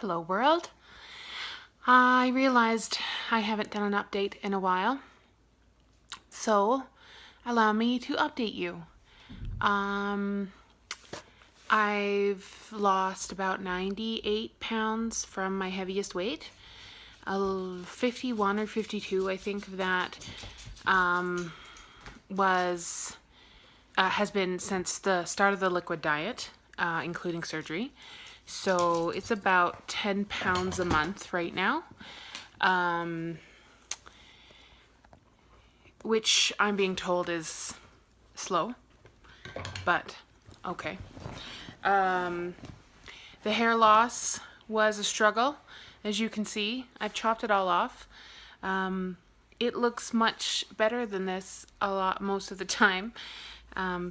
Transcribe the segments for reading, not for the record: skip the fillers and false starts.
Hello world. I realized I haven't done an update in a while, so allow me to update you. I've lost about 98 pounds from my heaviest weight. 51 or 52, I think, of that has been since the start of the liquid diet, including surgery. So it's about 10 pounds a month right now, which I'm being told is slow, but okay. The hair loss was a struggle. As you can see, I've chopped it all off. It looks much better than this most of the time.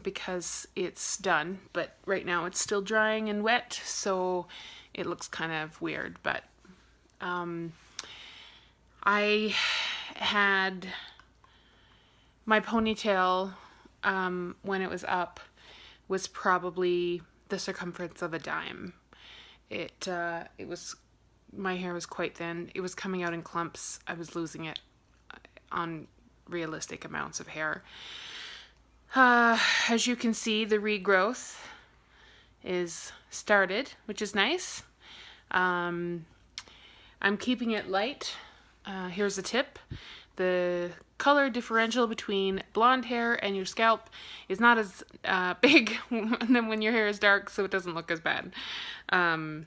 Because it's done, but right now it's still drying and wet, so it looks kind of weird. But I had my ponytail when it was up was probably the circumference of a dime. It was, my hair was quite thin. It was coming out in clumps. I was losing it on realistic amounts of hair. As you can see, the regrowth is started, which is nice. I'm keeping it light. Here's a tip. The color differential between blonde hair and your scalp is not as big than when your hair is dark, so it doesn't look as bad. I've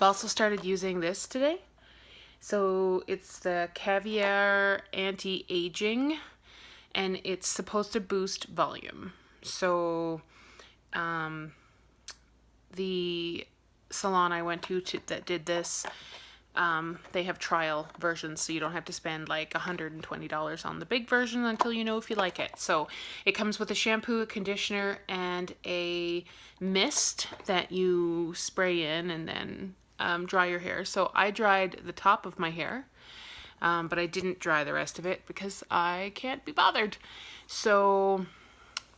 also started using this today. So it's the Caviar Anti-Aging, and it's supposed to boost volume. So the salon I went to that did this, they have trial versions, so you don't have to spend like $120 on the big version until you know if you like it. So it comes with a shampoo, a conditioner, and a mist that you spray in and then dry your hair. So I dried the top of my hair, but I didn't dry the rest of it because I can't be bothered. So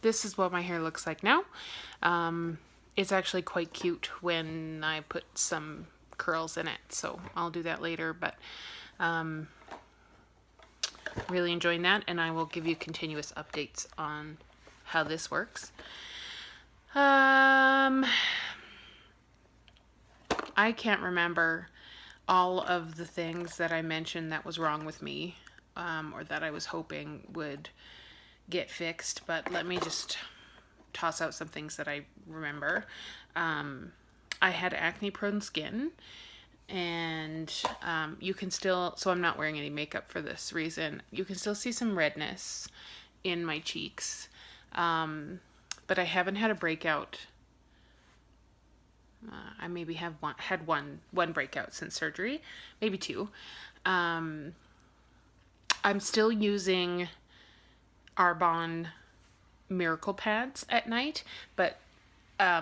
this is what my hair looks like now. It's actually quite cute when I put some curls in it, so I'll do that later, but really enjoying that, and I will give you continuous updates on how this works. I can't remember all of the things that I mentioned that was wrong with me, or that I was hoping would get fixed, but let me just toss out some things that I remember. I had acne-prone skin, and you can still, so I'm not wearing any makeup for this reason, you can still see some redness in my cheeks, but I haven't had a breakout. I maybe have had one breakout since surgery, maybe two. I'm still using Arbonne Miracle Pads at night, but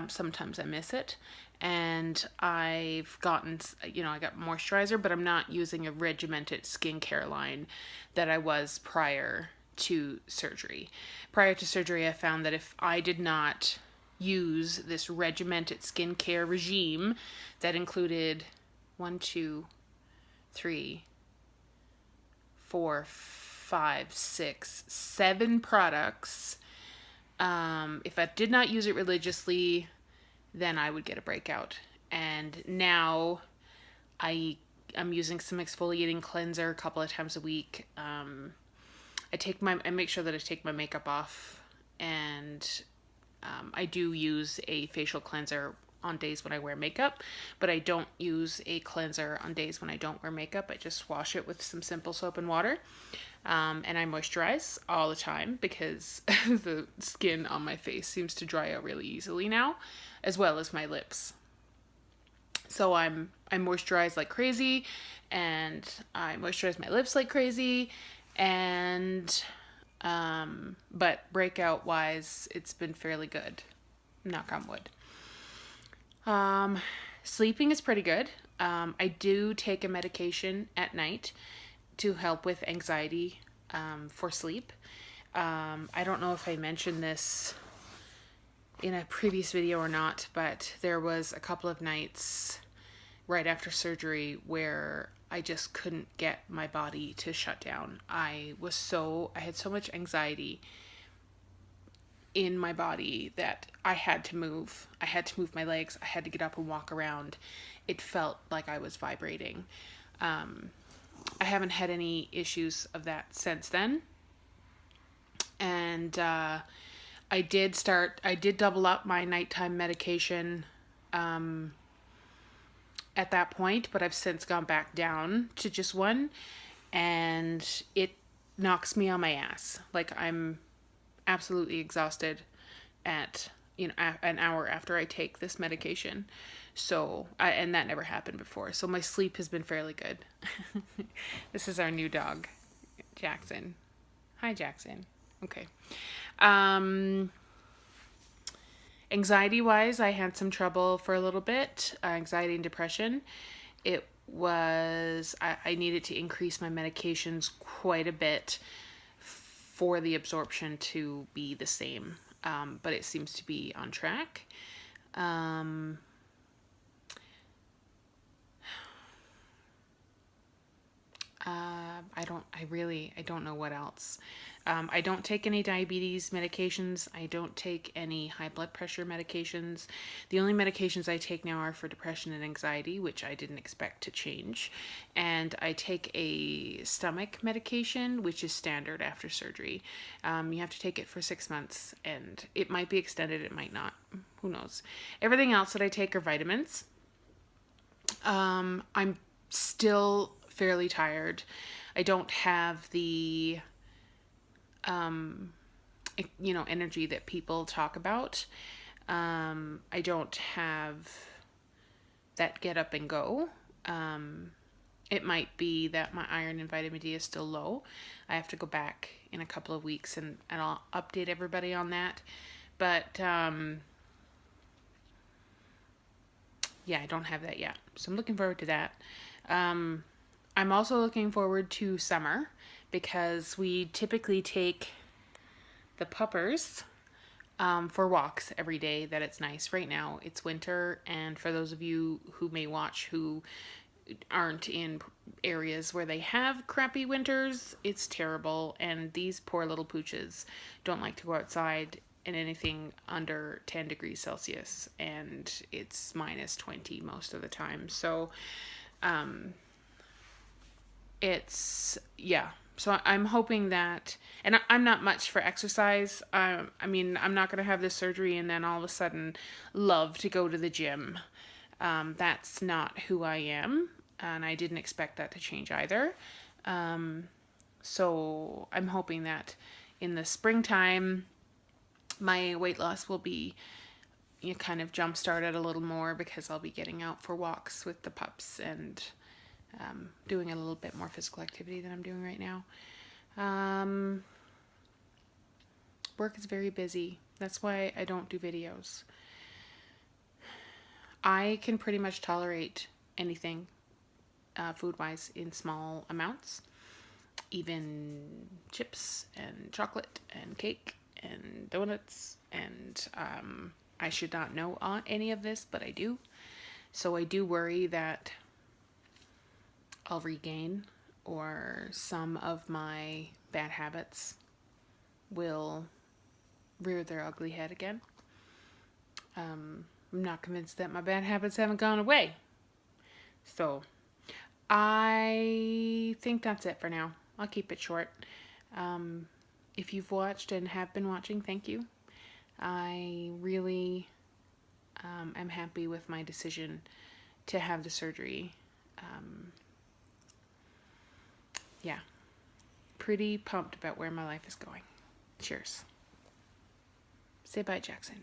sometimes I miss it. And I've gotten, I got moisturizer, but I'm not using a regimented skincare line that I was prior to surgery. Prior to surgery, I found that if I did not use this regimented skincare regime that included 1, 2, 3, 4, 5, 6, 7 products, if I did not use it religiously, then I would get a breakout. And now I'm using some exfoliating cleanser a couple of times a week. I make sure that I take my makeup off, and I do use a facial cleanser on days when I wear makeup, but I don't use a cleanser on days when I don't wear makeup. I just wash it with some simple soap and water. And I moisturize all the time because the skin on my face seems to dry out really easily now, as well as my lips. So I moisturize like crazy, and I moisturize my lips like crazy, and but breakout wise, it's been fairly good. Knock on wood. Sleeping is pretty good. I do take a medication at night to help with anxiety for sleep. I don't know if I mentioned this in a previous video or not, but there was a couple of nights right after surgery where I just couldn't get my body to shut down. I had so much anxiety in my body that I had to move. I had to move my legs. I had to get up and walk around. It felt like I was vibrating. I haven't had any issues of that since then. And I did double up my nighttime medication at that point, but I've since gone back down to just one, and it knocks me on my ass. Like, I'm absolutely exhausted at an hour after I take this medication. So and that never happened before. So my sleep has been fairly good. This is our new dog, Jackson. Hi, Jackson. Okay. Anxiety wise, I had some trouble for a little bit. Anxiety and depression. I needed to increase my medications quite a bit for the absorption to be the same. But it seems to be on track. I don't know what else. I don't take any diabetes medications. I don't take any high blood pressure medications. The only medications I take now are for depression and anxiety, which I didn't expect to change. And I take a stomach medication, which is standard after surgery. You have to take it for 6 months, and it might be extended, it might not. Who knows? Everything else that I take are vitamins. I'm still fairly tired. I don't have the energy that people talk about. I don't have that get up and go. It might be that my iron and vitamin D is still low. I have to go back in a couple of weeks and I'll update everybody on that. But yeah, I don't have that yet. So I'm looking forward to that. I'm also looking forward to summer because we typically take the puppers for walks every day that it's nice. Right now it's winter, and for those of you who may watch who aren't in areas where they have crappy winters, it's terrible, and these poor little pooches don't like to go outside in anything under 10 degrees Celsius, and it's minus 20 most of the time. So so I'm hoping that, and I'm not much for exercise. I'm not going to have this surgery and then all of a sudden love to go to the gym. That's not who I am, and I didn't expect that to change either. So I'm hoping that in the springtime, my weight loss will be kind of jump started a little more because I'll be getting out for walks with the pups and doing a little bit more physical activity than I'm doing right now. Work is very busy. That's why I don't do videos. I can pretty much tolerate anything food-wise in small amounts. Even chips and chocolate and cake and donuts. And I should not know any of this, but I do. So I do worry that I'll regain, or some of my bad habits will rear their ugly head again. I'm not convinced that my bad habits haven't gone away. So I think that's it for now. I'll keep it short. If you've watched and have been watching, thank you. I really am happy with my decision to have the surgery. Yeah, pretty pumped about where my life is going. Cheers. Say bye, Jackson.